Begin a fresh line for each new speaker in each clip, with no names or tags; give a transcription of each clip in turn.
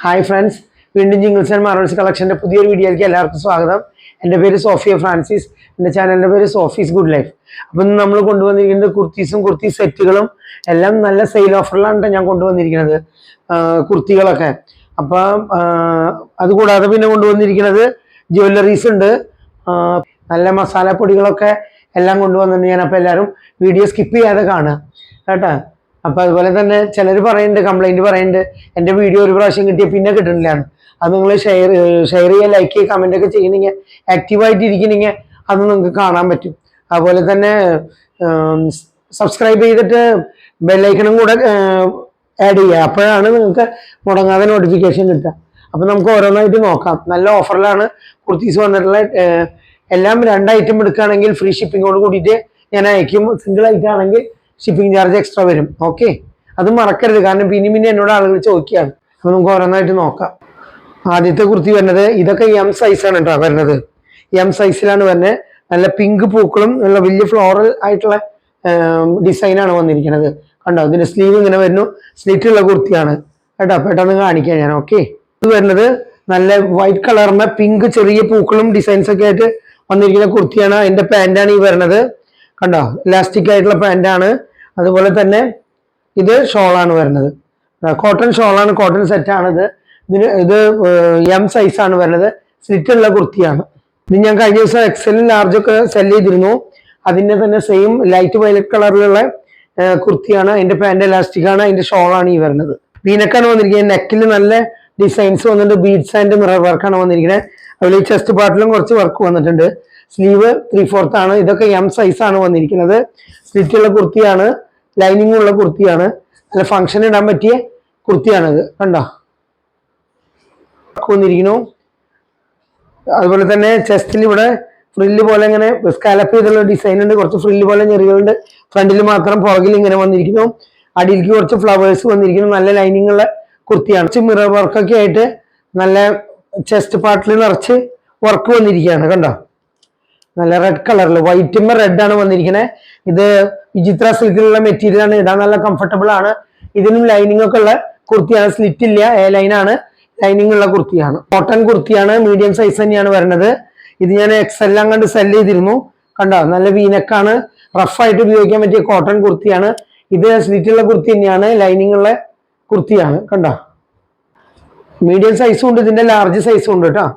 Hi friends, വീണ്ടും jingles and Marvels കളക്ഷൻ്റെ പുതിയൊരു വീഡിയോയിലേക്ക് എല്ലാവർക്കും സ്വാഗതം. എൻ്റെ പേര് സോഫിയ ഫ്രാൻസിസ്, എൻ്റെ ചാനലിൻ്റെ പേര് സോഫീസ് ഗുഡ് ലൈഫ്. അപ്പം നമ്മൾ കൊണ്ടുവന്നിരിക്കുന്നത് കുർത്തി സെറ്റുകളും എല്ലാം നല്ല സെയിൽ ഓഫറിലാണ് ഞാൻ കൊണ്ടുവന്നിരിക്കുന്നത്, കുർത്തികളൊക്കെ. അപ്പം അതുകൂടാതെ പിന്നെ കൊണ്ടുവന്നിരിക്കുന്നത് ജ്വല്ലറീസ് ഉണ്ട്, നല്ല മസാലപ്പൊടികളൊക്കെ എല്ലാം കൊണ്ടുവന്നിട്ടുണ്ട് ഞാൻ. അപ്പോൾ എല്ലാവരും വീഡിയോ സ്കിപ്പ് ചെയ്യാതെ കാണുക കേട്ടോ. അപ്പോൾ അതുപോലെ തന്നെ ചിലർ പറയുന്നുണ്ട്, കംപ്ലൈൻറ്റ് പറയുന്നുണ്ട്, എൻ്റെ വീഡിയോ ഒരു പ്രാവശ്യം കിട്ടിയ പിന്നെ കിട്ടണില്ലാന്ന്. അത് നിങ്ങൾ ഷെയർ ചെയ്യുക, ലൈക്ക് ചെയ്യുക, കമൻ്റ് ഒക്കെ ചെയ്യണമെങ്കിൽ, ആക്റ്റീവായിട്ട് ഇരിക്കണമെങ്കിൽ അത് നിങ്ങൾക്ക് കാണാൻ പറ്റും. അതുപോലെ തന്നെ സബ്സ്ക്രൈബ് ചെയ്തിട്ട് ബെല്ലൈക്കണും കൂടെ ആഡ് ചെയ്യുക, അപ്പോഴാണ് നിങ്ങൾക്ക് മുടങ്ങാതെ നോട്ടിഫിക്കേഷൻ കിട്ടുക. അപ്പോൾ നമുക്ക് ഓരോന്നായിട്ട് നോക്കാം. നല്ല ഓഫറിലാണ് കുർത്തീസ് വന്നിട്ടുള്ള. എല്ലാം 2 ഐറ്റം എടുക്കുകയാണെങ്കിൽ ഫ്രീ ഷിപ്പിങ്ങോട് കൂടിയിട്ട് ഞാൻ അയക്കും. സിംഗിൾ ഐറ്റം ആണെങ്കിൽ ഷിപ്പിംഗ് ചാർജ് എക്സ്ട്രാ വരും. ഓക്കെ, അത് മറക്കരുത്, കാരണം പിന്നെ എന്നോട് ആളുകൾ ചോദിക്കുകയാണ്. അപ്പോൾ നമുക്ക് ഓരോന്നായിട്ട് നോക്കാം. ആദ്യത്തെ കുർത്തി വരുന്നത്, ഇതൊക്കെ എം സൈസാണ് കേട്ടോ വരുന്നത്. എം സൈസിലാണ് വരുന്നത്. നല്ല പിങ്ക് പൂക്കളും ഉള്ള വലിയ ഫ്ലോറൽ ആയിട്ടുള്ള ഡിസൈനാണ് വന്നിരിക്കുന്നത്. കണ്ടോ, ഇതിൻ്റെ സ്ലീവ് ഇങ്ങനെ വരുന്നു. സ്ലിറ്റുള്ള കുർത്തിയാണ് കേട്ടോ. പെട്ടെന്ന് കാണിക്കാം ഞാൻ. ഓക്കെ, ഇത് വരുന്നത് നല്ല വൈറ്റ് കളറിന് പിങ്ക് ചെറിയ പൂക്കളും ഡിസൈൻസ് ഒക്കെ ആയിട്ട് വന്നിരിക്കുന്ന കുർത്തിയാണ്. അതിൻ്റെ പാൻറ്റാണ് ഈ വരുന്നത്. കണ്ടോ, ഇലാസ്റ്റിക് ആയിട്ടുള്ള പാൻറ്റാണ്. അതുപോലെ തന്നെ ഇത് ഷോളാണ് വരുന്നത്. കോട്ടൺ ഷോളാണ്, കോട്ടൺ സെറ്റാണിത്. ഇത് എം സൈസാണ് വരുന്നത്. സ്ലിറ്റുള്ള കുർത്തിയാണ്. ഇത് ഞാൻ കഴിഞ്ഞ ദിവസം എക്സലും ലാർജൊക്കെ സെല് ചെയ്തിരുന്നു. അതിൻ്റെ തന്നെ സെയിം ലൈറ്റ് വയലറ്റ് കളറിലുള്ള കുർത്തിയാണ്. അതിൻ്റെ പാൻറ് ഇലാസ്റ്റിക് ആണ്. അതിൻ്റെ ഷോളാണ് ഈ വരുന്നത്. വീനക്കാണ് വന്നിരിക്കുന്നത്. നെക്കിൽ നല്ല ഡിസൈൻസ് വന്നിട്ടുണ്ട്. ബീഡ്സ് ആൻഡ് മിറർ വർക്കാണ് വന്നിരിക്കുന്നത്. അതുപോലെ ഈ ചെസ്റ്റ് പാർട്ടിലും കുറച്ച് വർക്ക് വന്നിട്ടുണ്ട്. സ്ലീവ് 3/4 ആണ്. ഇതൊക്കെ എം സൈസാണ് വന്നിരിക്കുന്നത്. സ്ലിറ്റുള്ള കുർത്തിയാണ്, ലൈനിങ് ഉള്ള കുർത്തിയാണ്. നല്ല ഫംഗ്ഷൻ ഇടാൻ പറ്റിയ കുർത്തിയാണിത്. കണ്ടോ, വന്നിരിക്കുന്നു. അതുപോലെ തന്നെ ചെസ്റ്റിൽ ഇവിടെ ഫ്രില്ല് പോലെ ഇങ്ങനെ സ്കാലപ്പ് ചെയ്തുള്ള ഡിസൈൻ ഉണ്ട്. കുറച്ച് ഫ്രില്ല് പോലെ ഞെറികളുണ്ട്. ഫ്രണ്ടിൽ മാത്രം, പുറകിൽ ഇങ്ങനെ വന്നിരിക്കുന്നു. അടിയിലേക്ക് കുറച്ച് ഫ്ലവേഴ്സ് വന്നിരിക്കുന്നു. നല്ല ലൈനിങ് ഉള്ള കുർത്തിയാണ്. കുറച്ച് മിറർ വർക്കൊക്കെ ആയിട്ട് നല്ല ചെസ്റ്റ് പാർട്ടിൽ നിറച്ച് വർക്ക് വന്നിരിക്കുകയാണ്. കണ്ടോ, നല്ല റെഡ് കളറിൽ, വൈറ്റും റെഡ് ആണ് വന്നിരിക്കുന്നത്. ഇത് വിചിത്ര സിൽക്കിലുള്ള മെറ്റീരിയൽ ആണ്. ഇടാൻ നല്ല കംഫർട്ടബിൾ ആണ്. ഇതിനും ലൈനിങ് ഒക്കെ ഉള്ള കുർത്തിയാണ്. സ്ലിറ്റ് ഇല്ല, എ ലൈനാണ്. ലൈനിങ് ഉള്ള കുർത്തിയാണ്. കോട്ടൺ കുർത്തിയാണ്. മീഡിയം സൈസ് തന്നെയാണ് വരുന്നത്. ഇത് ഞാൻ എക്സെല്ലാം കണ്ട് സെല് ചെയ്തിരുന്നു. കണ്ടോ, നല്ല വീനക്കാണ്. റഫായിട്ട് ഉപയോഗിക്കാൻ പറ്റിയ കോട്ടൺ കുർത്തിയാണ്. ഇത് സ്ലിറ്റുള്ള കുർത്തി തന്നെയാണ്, ലൈനിങ് ഉള്ള കുർത്തിയാണ്. കണ്ടോ, മീഡിയം സൈസും ഉണ്ട്, ഇതിന്റെ ലാർജ് സൈസും ഉണ്ട് കേട്ടോ.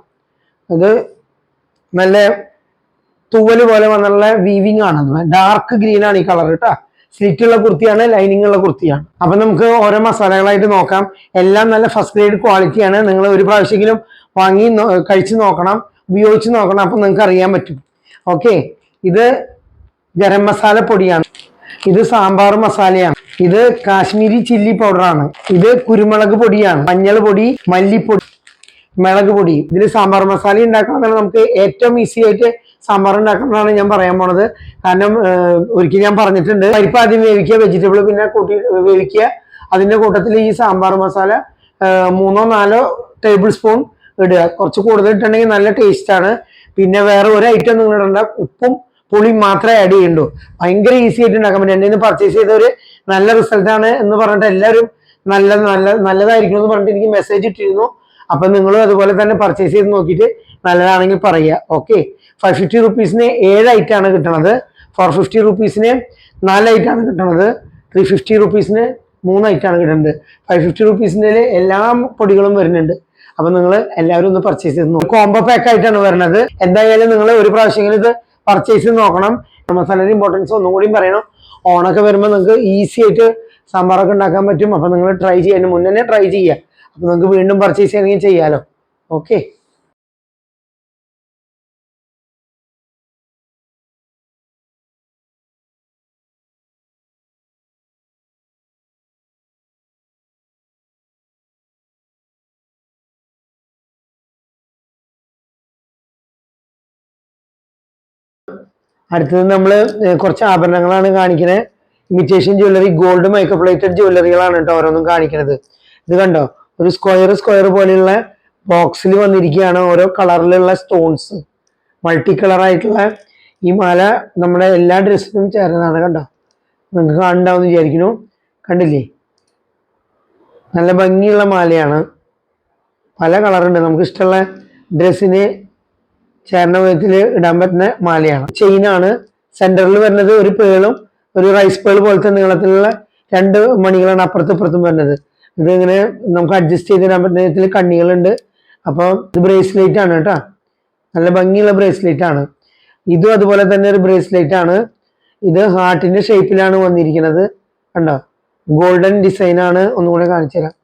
അത് നല്ല തൂവല് പോലെ വന്നുള്ള വീവിങ് ആണ്. ഡാർക്ക് ഗ്രീൻ ആണ് ഈ കളർ കേട്ടോ. സ്ലിറ്റുള്ള കുർത്തിയാണ്, ലൈനിങ് ഉള്ള കുർത്തിയാണ്. അപ്പൊ നമുക്ക് ഓരോ മസാലകളായിട്ട് നോക്കാം. എല്ലാം നല്ല ഫസ്റ്റ് ഗ്രേഡ് ക്വാളിറ്റിയാണ്. നിങ്ങൾ ഒരു പ്രാവശ്യമെങ്കിലും വാങ്ങി കഴിച്ചു നോക്കണം, ഉപയോഗിച്ച് നോക്കണം. അപ്പൊ നിങ്ങൾക്ക് അറിയാൻ പറ്റും. ഓക്കെ, ഇത് ഗരം മസാല പൊടിയാണ്. ഇത് സാമ്പാർ മസാലയാണ്. ഇത് കാശ്മീരി ചില്ലി പൗഡറാണ്. ഇത് കുരുമുളക് പൊടിയാണ്. മഞ്ഞൾ പൊടി, മല്ലിപ്പൊടി, മുളക് പൊടി. ഇതിൽ സാമ്പാർ മസാല ഉണ്ടാക്കണമെന്നാണ് നമുക്ക് ഏറ്റവും ഈസി ആയിട്ട് സാമ്പാർ ഉണ്ടാക്കണമെന്നാണ് ഞാൻ പറയാൻ പോണത്. കാരണം ഒരിക്കൽ ഞാൻ പറഞ്ഞിട്ടുണ്ട്, പരിപ്പ് ആദ്യം വേവിക്കുക, വെജിറ്റബിൾ പിന്നെ കൂട്ടി വേവിക്കുക. അതിന്റെ കൂട്ടത്തിൽ ഈ സാമ്പാർ മസാല 3-4 ടേബിൾ സ്പൂൺ ഇടുക. കുറച്ച് കൂടുതൽ ഇട്ടുണ്ടെങ്കിൽ നല്ല ടേസ്റ്റ് ആണ്. പിന്നെ വേറെ ഒരു ഐറ്റം നിങ്ങൾ ഇടണ്ട, ഉപ്പും പുളിയും മാത്രമേ ആഡ് ചെയ്യുള്ളൂ. ഭയങ്കര ഈസി ആയിട്ട് ഉണ്ടാക്കാൻ പറ്റും. എൻ്റെ പർച്ചേസ് ചെയ്തവര് നല്ല റിസൾട്ടാണ് എന്ന് പറഞ്ഞിട്ട് എല്ലാവരും നല്ലതായിരിക്കും എന്ന് പറഞ്ഞിട്ട് എനിക്ക് മെസ്സേജ് ഇട്ടിരുന്നു. അപ്പൊ നിങ്ങളും അതുപോലെ തന്നെ പർച്ചേസ് ചെയ്ത് നോക്കിയിട്ട് നല്ലതാണെങ്കിൽ പറയുക. ഓക്കെ, 550 റുപ്പീസിന് 7 ഐറ്റാണ് കിട്ടണത്. 450 റുപ്പീസിന് 4 ഐറ്റാണ് കിട്ടണത്. 350 റുപ്പീസിന് 3 ഐറ്റാണ് കിട്ടുന്നത്. 550 റുപ്പീസിൻ്റെ എല്ലാ പൊടികളും വരുന്നുണ്ട്. അപ്പൊ നിങ്ങൾ എല്ലാവരും ഒന്ന് പർച്ചേസ് ചെയ്ത് നോക്കും. കോംബോ പാക്ക് ആയിട്ടാണ് വരുന്നത്. എന്തായാലും നിങ്ങൾ ഒരു പ്രാവശ്യമെങ്കിലും ഇത് പർച്ചേസ് ചെയ്ത് നോക്കണം. മസാലയുടെ ഇമ്പോർട്ടൻസ് ഒന്നും കൂടി പറയണം. ഓണൊക്കെ വരുമ്പോൾ നിങ്ങൾക്ക് ഈസി ആയിട്ട് സാമ്പാറൊക്കെ ഉണ്ടാക്കാൻ പറ്റും. അപ്പൊ നിങ്ങൾ ട്രൈ ചെയ്യാൻ മുന്നേ ട്രൈ ചെയ്യുക. അപ്പൊ നിങ്ങൾക്ക് വീണ്ടും പർച്ചേസ് ചെയ്യണമെങ്കിൽ ചെയ്യാലോ. ഓക്കെ, അടുത്തത് നമ്മൾ കുറച്ച് ആഭരണങ്ങളാണ് കാണിക്കുന്നത്. Imitation jewellery, gold micro plated ജ്വല്ലറികളാണ് കേട്ടോ ഓരോന്നും കാണിക്കുന്നത്. ഇത് കണ്ടോ, ഒരു സ്ക്വയർ പോലെയുള്ള ബോക്സിൽ വന്നിരിക്കുകയാണ് ഓരോ കളറിലുള്ള സ്റ്റോൺസ്. മൾട്ടി കളർ ആയിട്ടുള്ള ഈ മാല നമ്മുടെ എല്ലാ ഡ്രസ്സിനും ചേർന്നതാണ്. കണ്ടോ, നിങ്ങൾക്ക് കാണുന്നുണ്ടാവുമെന്ന് വിചാരിക്കുന്നു. കണ്ടില്ലേ, നല്ല ഭംഗിയുള്ള മാലയാണ്. പല കളറുണ്ട്, നമുക്ക് ഇഷ്ടമുള്ള ഡ്രസ്സിന് ചേർന്ന വിധത്തിൽ ഇടാൻ പറ്റുന്ന മാലയാണ്. ചെയിനാണ്. സെന്ററിൽ വരുന്നത് ഒരു പേളും ഒരു റൈസ് പേൾ പോലത്തെ നീളത്തിലുള്ള രണ്ട് മണികളാണ് അപ്പുറത്തും ഇപ്പുറത്തും വരുന്നത്. ഇത് ഇങ്ങനെ നമുക്ക് അഡ്ജസ്റ്റ് ചെയ്തിടാൻ പറ്റുന്ന വിധത്തിൽ കണ്ണികളുണ്ട്. അപ്പോൾ ഇത് ബ്രേസ്ലെറ്റ് ആണ് കേട്ടോ, നല്ല ഭംഗിയുള്ള ബ്രേസ്ലെറ്റ് ആണ്. ഇതും അതുപോലെ തന്നെ ഒരു ബ്രേസ്ലെറ്റ് ആണ്. ഇത് ഹാർട്ടിന്റെ ഷേപ്പിലാണ് വന്നിരിക്കുന്നത്. കണ്ടോ, ഗോൾഡൻ ഡിസൈൻ ആണ്. ഒന്നുകൂടെ കാണിച്ചു തരാം.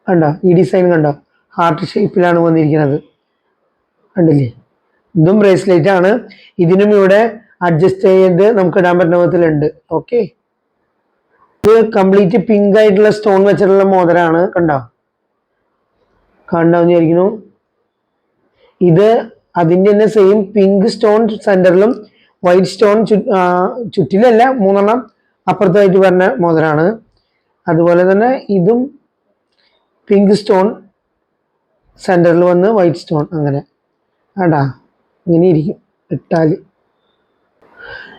കണ്ടോ, ഈ ഡിസൈൻ കണ്ടോ, ഹാർട്ട് ഷേപ്പിലാണ് വന്നിരിക്കുന്നത്. കണ്ടില്ലേ, ഇതും ബ്രേസ്ലെറ്റ് ആണ്. ഇതിനും ഇവിടെ അഡ്ജസ്റ്റ് ചെയ്ത് നമുക്ക് ഇടാൻ പറ്റുന്ന വിധത്തിലുണ്ട്. ഓക്കെ, ഇത് കംപ്ലീറ്റ് പിങ്ക് ആയിട്ടുള്ള സ്റ്റോൺ വെച്ചിട്ടുള്ള മോതിരമാണ്. കണ്ടോ, കാണാമെന്ന് വിചാരിക്കുന്നു. ഇത് അതിൻ്റെ തന്നെ സെയിം പിങ്ക് സ്റ്റോൺ സെന്ററിലും വൈറ്റ് സ്റ്റോൺ ചുറ്റിലല്ല, 3 അപ്പുറത്തായിട്ട് വരുന്ന മോതിരമാണ്. അതുപോലെ തന്നെ ഇതും പിങ്ക് സ്റ്റോൺ സെന്ററിൽ വന്ന് വൈറ്റ് സ്റ്റോൺ, അങ്ങനെ ആടാ ഇങ്ങനെ ഇരിക്കും ഇട്ടാൽ.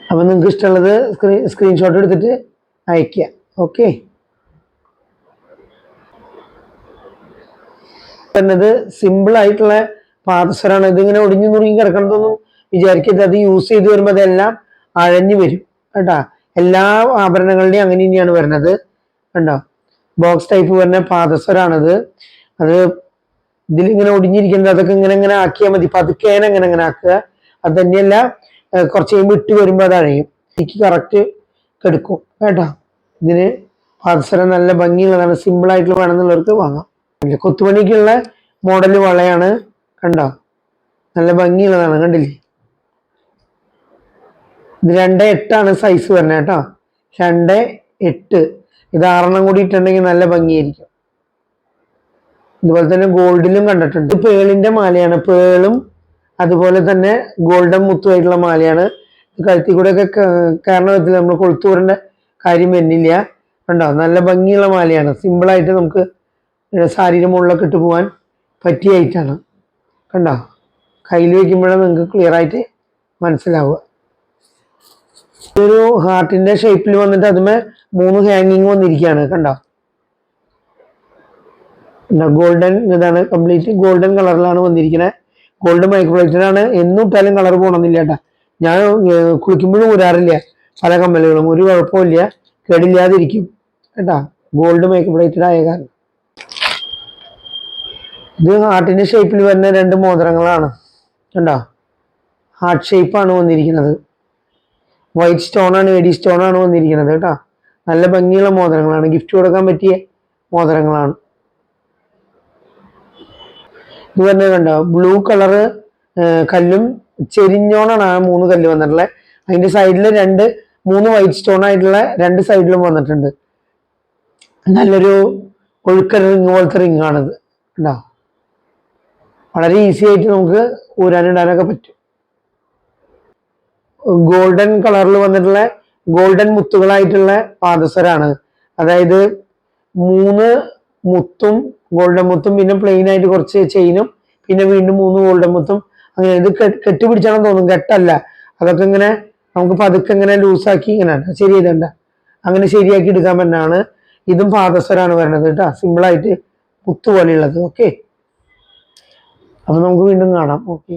അപ്പം നിങ്ങൾക്ക് ഇഷ്ടമുള്ളത് സ്ക്രീൻഷോട്ട് എടുത്തിട്ട് അയക്കുക. ഓക്കെ, എന്നത് സിമ്പിൾ ആയിട്ടുള്ള പാദസരമാണ്. ഇതിങ്ങനെ ഒടിഞ്ഞു നുറുങ്ങി കിടക്കണതൊന്നും വിചാരിക്കരുത്. അത് യൂസ് ചെയ്ത് വരുമ്പോൾ അതെല്ലാം അഴഞ്ഞു വരും കേട്ടാ. എല്ലാ ആഭരണങ്ങളുടെയും അങ്ങനെ തന്നെയാണ് വരുന്നത്. കണ്ടോ, ബോക്സ് ടൈപ്പ് വരുന്ന പാദസരാണിത്. അത് ഇതിലിങ്ങനെ ഒടിഞ്ഞിരിക്കുന്നത് അതൊക്കെ ഇങ്ങനെ ഇങ്ങനെ ആക്കിയാൽ മതി. പതുക്കേനെ ഇങ്ങനെ ആക്കുക. അത് തന്നെയല്ല, കുറച്ച് കഴിയുമ്പോൾ ഇട്ട് വരുമ്പോൾ അത് അഴയും. എനിക്ക് കറക്റ്റ് കെടുക്കും കേട്ടോ. ഇതിന് പാദസരം നല്ല ഭംഗിയുള്ളതാണ്. സിമ്പിൾ ആയിട്ടുള്ള വേണമെന്നുള്ളവർക്ക് വാങ്ങാം. കൊത്തുപണിക്കുള്ള മോഡല് വളയാണ്. കണ്ടോ, നല്ല ഭംഗിയുള്ളതാണ്. കണ്ടില്ലേ, ഇത് 2.8 സൈസ് വരുന്നത് കേട്ടോ. 2.8. ഇത് 6 കൂടി ഇട്ടുണ്ടെങ്കിൽ നല്ല ഭംഗിയായിരിക്കും. ഇതുപോലെ തന്നെ ഗോൾഡിലും കണ്ടിട്ടുണ്ട്. ഇത് പേളിന്റെ മാലയാണ്. പേളും അതുപോലെ തന്നെ ഗോൾഡൻ മുത്തുമായിട്ടുള്ള മാലയാണ്. കഴുത്തിൽ കൂടെ ഒക്കെ കയറുന്ന വിധത്തിൽ നമ്മൾ കൊളുത്തൂരേണ്ട കാര്യം വരുന്നില്ല. കണ്ടോ, നല്ല ഭംഗിയുള്ള മാലയാണ്. സിമ്പിളായിട്ട് നമുക്ക് സാരിയുടെ മുകളിലൊക്കെ ഇട്ട് പോകാൻ പറ്റിയ ഐറ്റാണ്. കണ്ടോ, കയ്യിൽ വയ്ക്കുമ്പോഴാണ് നിങ്ങൾക്ക് ക്ലിയർ ആയിട്ട് മനസ്സിലാവുക. ഒരു ഹാർട്ടിന്റെ ഷേപ്പിൽ വന്നിട്ട് അതുമേ 3 ഹാങ്ങിങ് വന്നിരിക്കുകയാണ്. കണ്ടോ, ഗോൾഡൻ, ഇതാണ് കംപ്ലീറ്റ് ഗോൾഡൻ കളറിലാണ് വന്നിരിക്കുന്നത്. ഗോൾഡ് മൈക്രോപ്ലേറ്റഡാണ്. എന്നും ഇട്ടാലും കളർ പോകണമെന്നില്ല കേട്ടോ. ഞാൻ കുളിക്കുമ്പോഴും ഊരാറില്ല പല കമ്മലുകളും, ഒരു കുഴപ്പമില്ല, കേടില്ലാതിരിക്കും കേട്ടാ. ഗോൾഡ് മൈക്രോപ്ലേറ്റഡ് ആയ കാരണം. ഇത് ഹാർട്ടിന്റെ ഷേപ്പിൽ വരുന്ന 2 മോതിരങ്ങളാണ്. കണ്ടോ, ഹാർട്ട് ഷേപ്പാണ് വന്നിരിക്കുന്നത്. വൈറ്റ് സ്റ്റോൺ ആണ്, എഡി സ്റ്റോൺ ആണ് വന്നിരിക്കുന്നത് കേട്ടോ. നല്ല ഭംഗിയുള്ള മോതിരങ്ങളാണ്. ഗിഫ്റ്റ് കൊടുക്കാൻ പറ്റിയ മോതിരങ്ങളാണ്. ഇത് തന്നെ കണ്ടോ, ബ്ലൂ കളറ് കല്ലും ചെരിഞ്ഞോണാണ് ആ 3 കല്ല് വന്നിട്ടുള്ളത്. അതിന്റെ സൈഡിൽ 3 വൈറ്റ് സ്റ്റോൺ ആയിട്ടുള്ള 2 സൈഡിലും വന്നിട്ടുണ്ട്. നല്ലൊരു ഒഴുക്കൽ റിങ് പോലത്തെ റിങ് ആണിത്. കണ്ടോ, വളരെ ഈസി ആയിട്ട് നമുക്ക് ഊരാനിടാനൊക്കെ പറ്റും. ഗോൾഡൻ കളറിൽ വന്നിട്ടുള്ള ഗോൾഡൻ മുത്തുകളായിട്ടുള്ള പാദസരാണ്. അതായത് 3 മുത്തും ഗോൾഡൻ മുത്തും പിന്നെ പ്ലെയിൻ ആയിട്ട് കുറച്ച് ചെയിനും പിന്നെ വീണ്ടും 3 ഗോൾഡൻ മുത്തും. അങ്ങനെ ഇത് കെട്ടിപ്പിടിച്ചാണെന്ന് തോന്നും, കെട്ടല്ല. അതൊക്കെ ഇങ്ങനെ നമുക്ക് പതുക്കെ ഇങ്ങനെ ലൂസാക്കി ഇങ്ങനെ ശരി ചെയ്തണ്ട അങ്ങനെ ശരിയാക്കി എടുക്കാൻ പറ്റുന്നതാണ്. ഇതും പാദസരാണ് വരുന്നത് കേട്ടോ, സിമ്പിളായിട്ട് മുത്തു പോലെയുള്ളത്. ഓക്കെ, അപ്പൊ നമുക്ക് വീണ്ടും കാണാം. ഓക്കെ.